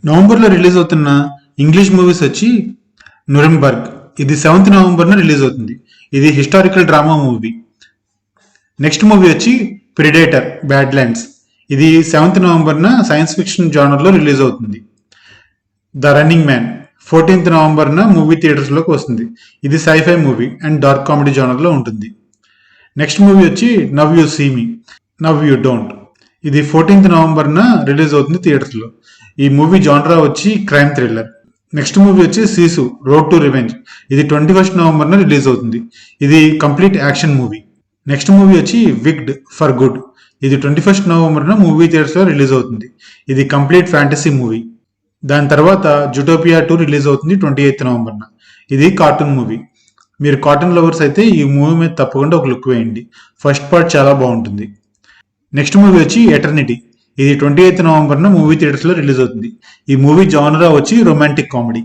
నవంబర్లో రిలీజ్ అవుతున్న English movies వచ్చి నురెంబర్గ్. ఇది 7th నవంబర్న రిలీజ్ అవుతుంది. ఇది historical drama movie. Next movie వచ్చి ప్రిడేటర్ బ్యాడ్ ల్యాండ్స్. ఇది 7th నవంబర్న సైన్స్ ఫిక్షన్ జానర్లో రిలీజ్ అవుతుంది. ద రన్నింగ్ మ్యాన్ 14th నవంబర్న మూవీ థియేటర్స్లోకి వస్తుంది. ఇది scifi movie and dark comedy జానర్లో ఉంటుంది. నెక్స్ట్ మూవీ వచ్చి Now You See Me Now You Don't. ఇది 14th నవంబర్న రిలీజ్ అవుతుంది థియేటర్స్లో. ఈ మూవీ జానరా వచ్చి క్రైమ్ థ్రిల్లర్. నెక్స్ట్ మూవీ వచ్చి సీసు రోడ్ టు రివెంజ్. ఇది 21st నవంబర్న రిలీజ్ అవుతుంది. ఇది complete action movie. Next movie వచ్చి విగ్డ్ ఫర్ గుడ్. ఇది 21st నవంబర్న మూవీ థియేటర్స్లో రిలీజ్ అవుతుంది. ఇది కంప్లీట్ ఫ్యాంటసీ మూవీ. దాని తర్వాత జుటోపియా 2 రిలీజ్ అవుతుంది 28th నవంబర్న. ఇది కార్టూన్ మూవీ. మీరు కార్టూన్ లవర్స్ అయితే ఈ మూవీ మీద తప్పకుండా ఒక లుక్ వేయండి. ఫస్ట్ పార్ట్ చాలా బాగుంటుంది. నెక్స్ట్ మూవీ వచ్చి ఎటర్నిటీ. ఇది 28th నవంబర్న మూవీ థియేటర్స్లో రిలీజ్ అవుతుంది. ఈ మూవీ జానరా వచ్చి రొమాంటిక్ కామెడీ.